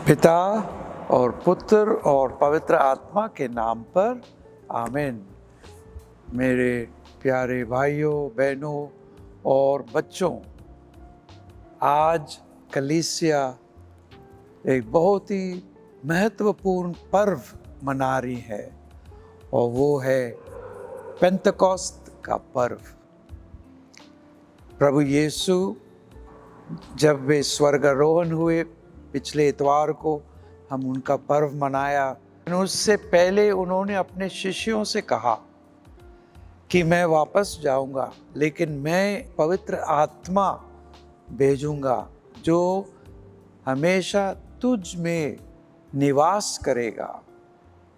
पिता और पुत्र और पवित्र आत्मा के नाम पर आमीन। मेरे प्यारे भाइयों बहनों और बच्चों, आज कलीसिया एक बहुत ही महत्वपूर्ण पर्व मना रही है और वो है पेंतकोस्त का पर्व। प्रभु यीशु जब वे स्वर्गारोहण हुए, पिछले इतवार को हम उनका पर्व मनाया। उससे पहले उन्होंने अपने शिष्यों से कहा कि मैं वापस जाऊंगा, लेकिन मैं पवित्र आत्मा भेजूंगा जो हमेशा तुझ में निवास करेगा।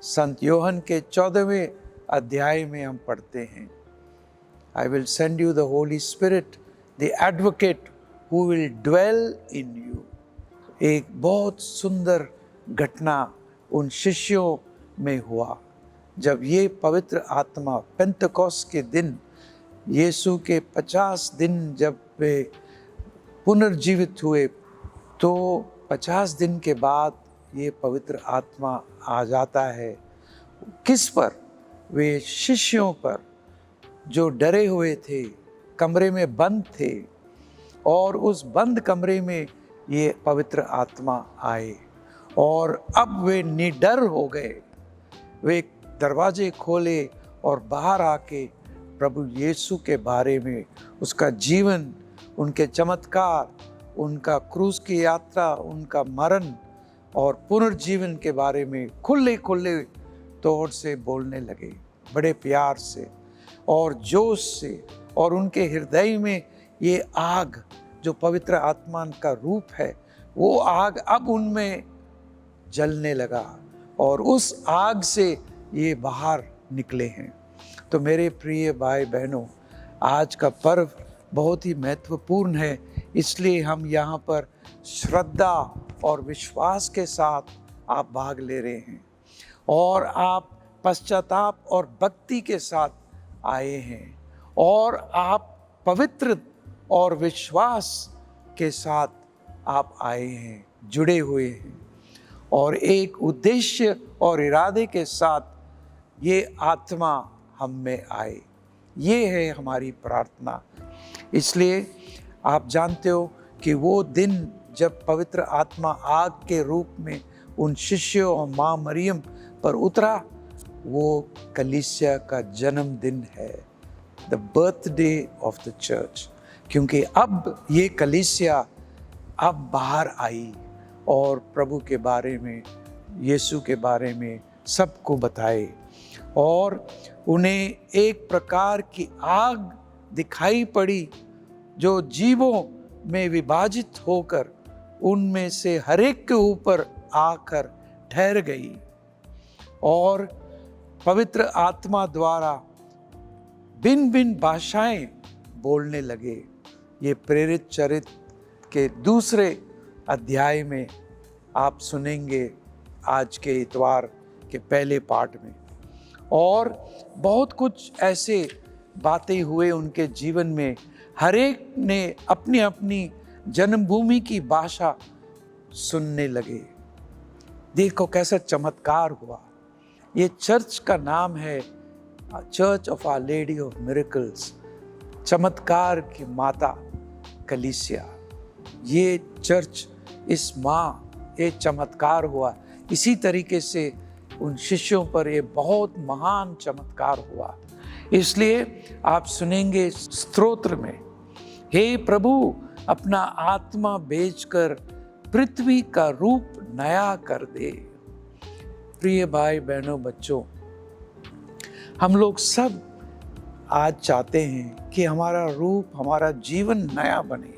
संत योहन के 14वें अध्याय में हम पढ़ते हैं, I will send you the Holy Spirit, the advocate who will dwell in you। एक बहुत सुंदर घटना उन शिष्यों में हुआ जब ये पवित्र आत्मा पेंतकोस्त के दिन, यीशु के 50 दिन जब वे पुनर्जीवित हुए, तो 50 दिन के बाद ये पवित्र आत्मा आ जाता है। किस पर? वे शिष्यों पर जो डरे हुए थे, कमरे में बंद थे, और उस बंद कमरे में ये पवित्र आत्मा आए और अब वे निडर हो गए। वे दरवाजे खोले और बाहर आके प्रभु यीशु के बारे में, उसका जीवन, उनके चमत्कार, उनका क्रूस की यात्रा, उनका मरण और पुनर्जीवन के बारे में खुले खुले तौर से बोलने लगे, बड़े प्यार से और जोश से। और उनके हृदय में ये आग जो पवित्र आत्मा का रूप है, वो आग अब उनमें जलने लगा और उस आग से ये बाहर निकले हैं। तो मेरे प्रिय भाई बहनों, आज का पर्व बहुत ही महत्वपूर्ण है, इसलिए हम यहाँ पर श्रद्धा और विश्वास के साथ आप भाग ले रहे हैं और आप पश्चाताप और भक्ति के साथ आए हैं और आप पवित्र और विश्वास के साथ आप आए हैं, जुड़े हुए हैं और एक उद्देश्य और इरादे के साथ ये आत्मा हम में आए। ये है हमारी प्रार्थना। इसलिए आप जानते हो कि वो दिन जब पवित्र आत्मा आग के रूप में उन शिष्यों और माँ मरियम पर उतरा, वो कलीसिया का जन्मदिन है, the birthday of the church. क्योंकि अब ये कलीसिया अब बाहर आई और प्रभु के बारे में, यीशु के बारे में सबको बताए और उन्हें एक प्रकार की आग दिखाई पड़ी जो जीवों में विभाजित होकर उनमें से हर एक के ऊपर आकर ठहर गई और पवित्र आत्मा द्वारा भिन्न भिन्न भाषाएं बोलने लगे। ये प्रेरित चरित्र के 2 अध्याय में आप सुनेंगे आज के इतवार के पहले पार्ट में। और बहुत कुछ ऐसे बातें हुए उनके जीवन में, हर एक ने अपनी अपनी जन्मभूमि की भाषा सुनने लगे। देखो कैसा चमत्कार हुआ। ये चर्च का नाम है church of our lady of miracles, चमत्कार की माता कलीसिया। ये चर्च, इस माँ, ये चमत्कार हुआ। इसी तरीके से उन शिष्यों पर ये बहुत महान चमत्कार हुआ। इसलिए आप सुनेंगे स्तोत्र में, हे प्रभु अपना आत्मा भेजकर पृथ्वी का रूप नया कर दे। प्रिय भाई बहनों बच्चों, हम लोग सब आज चाहते हैं कि हमारा रूप, हमारा जीवन नया बने।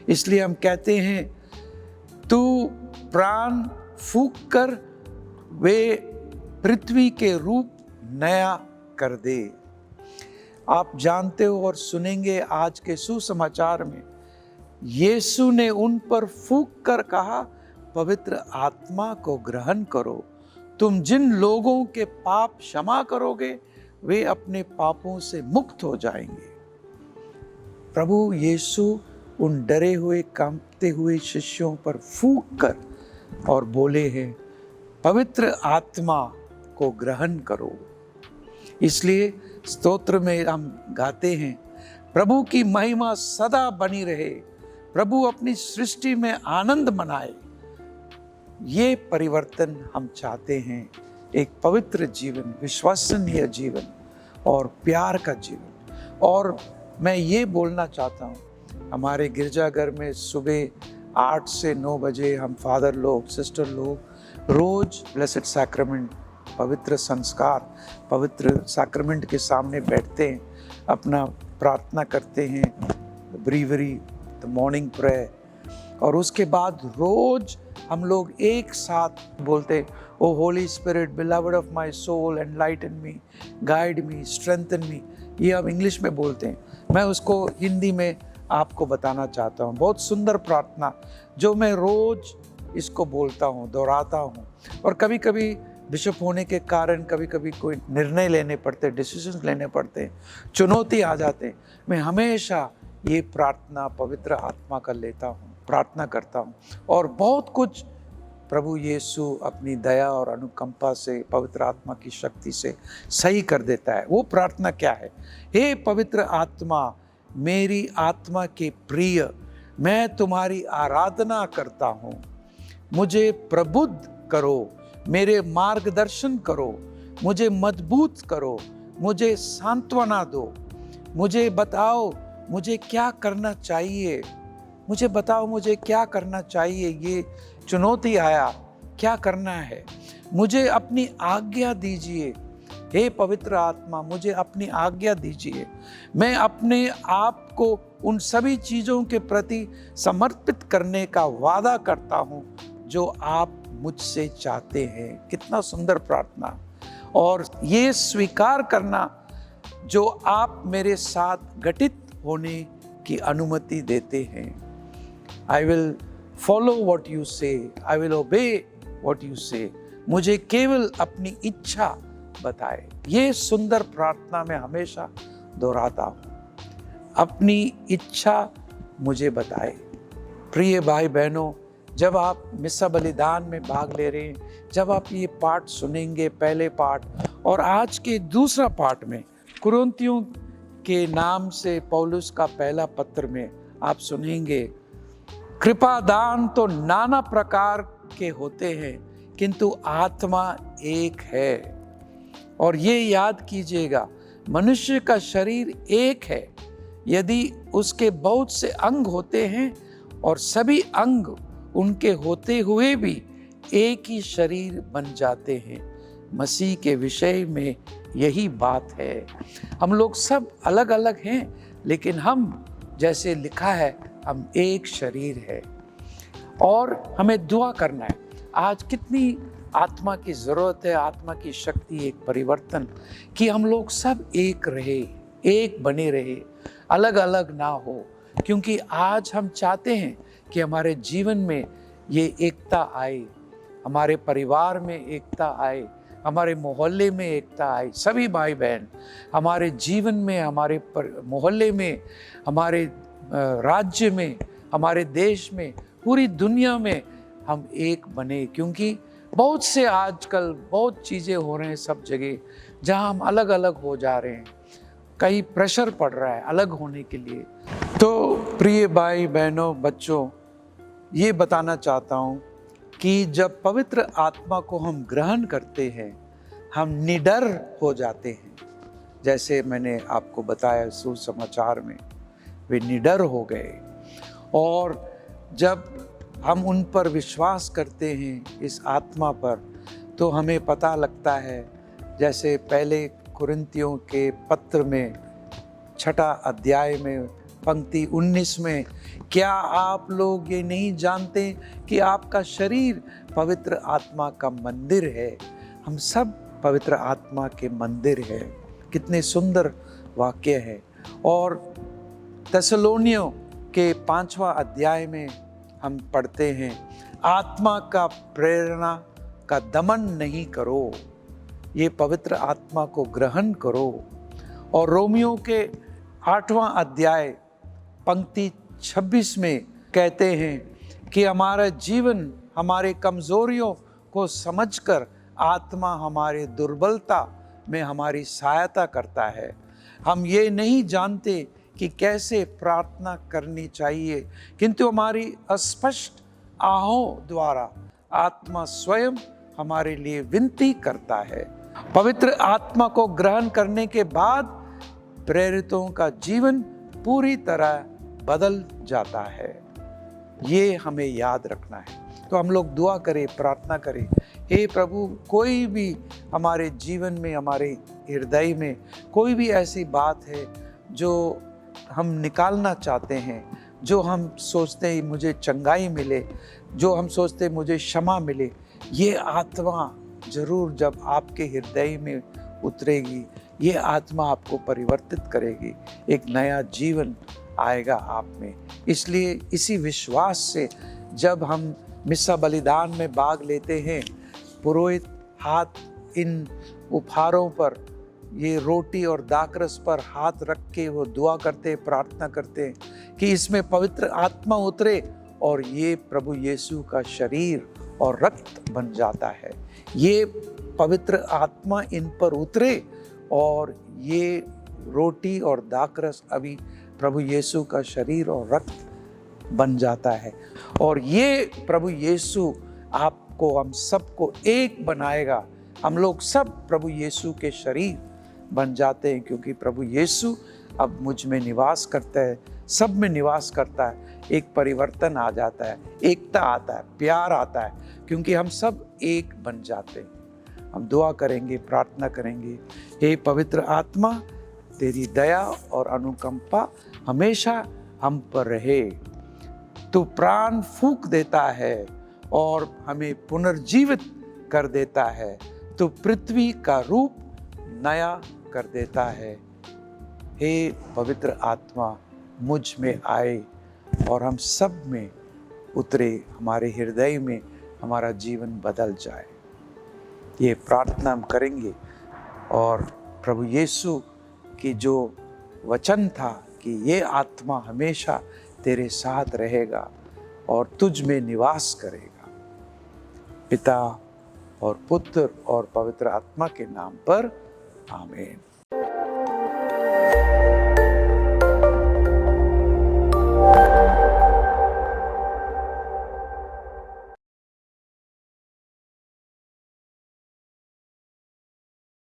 इसलिए हम कहते हैं, तू प्राण फूंक कर वे पृथ्वी के रूप नया कर दे। आप जानते हो और सुनेंगे आज के सुसमाचार में, यीशु ने उन पर फूंक कर कहा, पवित्र आत्मा को ग्रहण करो। तुम जिन लोगों के पाप क्षमा करोगे, वे अपने पापों से मुक्त हो जाएंगे। प्रभु यीशु उन डरे हुए, कांपते हुए शिष्यों पर फूंक कर और बोले हैं, पवित्र आत्मा को ग्रहण करो। इसलिए स्तोत्र में हम गाते हैं, प्रभु की महिमा सदा बनी रहे, प्रभु अपनी सृष्टि में आनंद मनाए। ये परिवर्तन हम चाहते हैं, एक पवित्र जीवन, विश्वसनीय जीवन और प्यार का जीवन। और मैं ये बोलना चाहता हूँ, हमारे गिरजाघर में सुबह 8 से 9 बजे हम फादर लोग, सिस्टर लोग रोज ब्लेसेड सैक्रामेंट, पवित्र संस्कार, पवित्र सैक्रामेंट के सामने बैठते हैं, अपना प्रार्थना करते हैं, ब्रीवरी, द मॉर्निंग प्रेयर, और उसके बाद रोज हम लोग एक साथ बोलते, oh holy spirit, beloved of my soul, enlighten me, guide me, strengthen me. ये हम इंग्लिश में बोलते हैं, मैं उसको हिंदी में आपको बताना चाहता हूँ। बहुत सुंदर प्रार्थना जो मैं रोज इसको बोलता हूँ, दोहराता हूँ। और कभी कभी बिशप होने के कारण कभी कभी कोई निर्णय लेने पड़ते, डिसीजंस लेने पड़ते, चुनौती आ जाते, मैं हमेशा ये प्रार्थना पवित्र आत्मा का लेता हूँ, प्रार्थना करता हूँ, और बहुत कुछ प्रभु यीशु अपनी दया और अनुकंपा से, पवित्र आत्मा की शक्ति से सही कर देता है। वो प्रार्थना क्या है? हे पवित्र आत्मा, मेरी आत्मा के प्रिय, मैं तुम्हारी आराधना करता हूँ, मुझे प्रबुद्ध करो, मेरे मार्गदर्शन करो, मुझे मजबूत करो, मुझे सांत्वना दो, मुझे बताओ मुझे क्या करना चाहिए, मुझे बताओ मुझे क्या करना चाहिए, ये चुनौती आया, क्या करना है, मुझे अपनी आज्ञा दीजिए। हे पवित्र आत्मा, मुझे अपनी आज्ञा दीजिए। मैं अपने आप को उन सभी चीज़ों के प्रति समर्पित करने का वादा करता हूँ जो आप मुझसे चाहते हैं। कितना सुंदर प्रार्थना। और ये स्वीकार करना जो आप मेरे साथ घटित होने की अनुमति देते हैं। I will follow what you say, I will obey what you say। मुझे केवल अपनी इच्छा बताए। ये सुंदर प्रार्थना मैं हमेशा दोहराता हूँ, अपनी इच्छा मुझे बताए। प्रिय भाई बहनों, जब आप मिस्सा बलिदान में भाग ले रहे हैं, जब आप ये पाठ सुनेंगे, पहले पाठ और आज के दूसरा पाठ में, कुरिन्थियों के नाम से पौलुस का पहला पत्र में आप सुनेंगे, कृपा दान तो नाना प्रकार के होते हैं किंतु आत्मा एक है। और ये याद कीजिएगा, मनुष्य का शरीर एक है, यदि उसके बहुत से अंग होते हैं और सभी अंग उनके होते हुए भी एक ही शरीर बन जाते हैं। मसीह के विषय में यही बात है। हम लोग सब अलग अलग हैं, लेकिन हम, जैसे लिखा है, हम एक शरीर है। और हमें दुआ करना है। आज कितनी आत्मा की ज़रूरत है, आत्मा की शक्ति, एक परिवर्तन, कि हम लोग सब एक रहे, एक बने रहे, अलग अलग ना हो। क्योंकि आज हम चाहते हैं कि हमारे जीवन में ये एकता आए, हमारे परिवार में एकता आए, हमारे मोहल्ले में एकता आए, सभी भाई बहन हमारे जीवन में, हमारे मोहल्ले में, हमारे राज्य में, हमारे देश में, पूरी दुनिया में हम एक बने। क्योंकि बहुत से आजकल बहुत चीज़ें हो रहे हैं सब जगह, जहां हम अलग अलग हो जा रहे हैं, कहीं प्रेशर पड़ रहा है अलग होने के लिए। तो प्रिय भाई बहनों, बच्चों, ये बताना चाहता हूँ कि जब पवित्र आत्मा को हम ग्रहण करते हैं, हम निडर हो जाते हैं। जैसे मैंने आपको बताया सुसमाचार में, वे निडर हो गए। और जब हम उन पर विश्वास करते हैं, इस आत्मा पर, तो हमें पता लगता है, जैसे पहले कुरिन्थियों के पत्र में 6 अध्याय में पंक्ति 19 में, क्या आप लोग ये नहीं जानते कि आपका शरीर पवित्र आत्मा का मंदिर है? हम सब पवित्र आत्मा के मंदिर है। कितने सुंदर वाक्य है। और थिस्सलुनीयों के 5वां अध्याय में हम पढ़ते हैं, आत्मा का प्रेरणा का दमन नहीं करो, ये पवित्र आत्मा को ग्रहण करो। और रोमियो के 8वां अध्याय पंक्ति 26 में कहते हैं कि हमारा जीवन हमारे कमजोरियों को समझकर आत्मा हमारे दुर्बलता में हमारी सहायता करता है। हम ये नहीं जानते कि कैसे प्रार्थना करनी चाहिए, किंतु हमारी अस्पष्ट आहों द्वारा आत्मा स्वयं हमारे लिए विनती करता है। पवित्र आत्मा को ग्रहण करने के बाद प्रेरितों का जीवन पूरी तरह बदल जाता है। ये हमें याद रखना है। तो हम लोग दुआ करें, प्रार्थना करें, हे प्रभु, कोई भी हमारे जीवन में, हमारे हृदय में कोई भी ऐसी बात है जो हम निकालना चाहते हैं, जो हम सोचते हैं मुझे चंगाई मिले, जो हम सोचते हैं मुझे क्षमा मिले, ये आत्मा जरूर जब आपके हृदय में उतरेगी, ये आत्मा आपको परिवर्तित करेगी, एक नया जीवन आएगा आप में। इसलिए इसी विश्वास से जब हम मिस्सा बलिदान में भाग लेते हैं, पुरोहित हाथ इन उपहारों पर, ये रोटी और दाखरस पर हाथ रख के वो दुआ करते, प्रार्थना करते कि इसमें पवित्र आत्मा उतरे और ये प्रभु यीशु का शरीर और रक्त बन जाता है। ये पवित्र आत्मा इन पर उतरे और ये रोटी और दाखरस अभी प्रभु यीशु का शरीर और रक्त बन जाता है। और ये प्रभु यीशु आपको, हम सबको एक बनाएगा। हम लोग सब प्रभु यीशु के शरीर बन जाते हैं, क्योंकि प्रभु यीशु अब मुझ में निवास करता है, सब में निवास करता है। एक परिवर्तन आ जाता है, एकता आता है, प्यार आता है, क्योंकि हम सब एक बन जाते हैं। हम दुआ करेंगे, प्रार्थना करेंगे, हे पवित्र आत्मा, तेरी दया और अनुकंपा हमेशा हम पर रहे। तू प्राण फूंक देता है और हमें पुनर्जीवित कर देता है। तू पृथ्वी का रूप नया कर देता है। हे पवित्र आत्मा, मुझ में आए और हम सब में उतरे, हमारे हृदय में हमारा जीवन बदल जाए। ये प्रार्थना हम करेंगे और प्रभु यीशु की जो वचन था कि ये आत्मा हमेशा तेरे साथ रहेगा और तुझ में निवास करेगा, पिता और पुत्र और पवित्र आत्मा के नाम पर आमीन।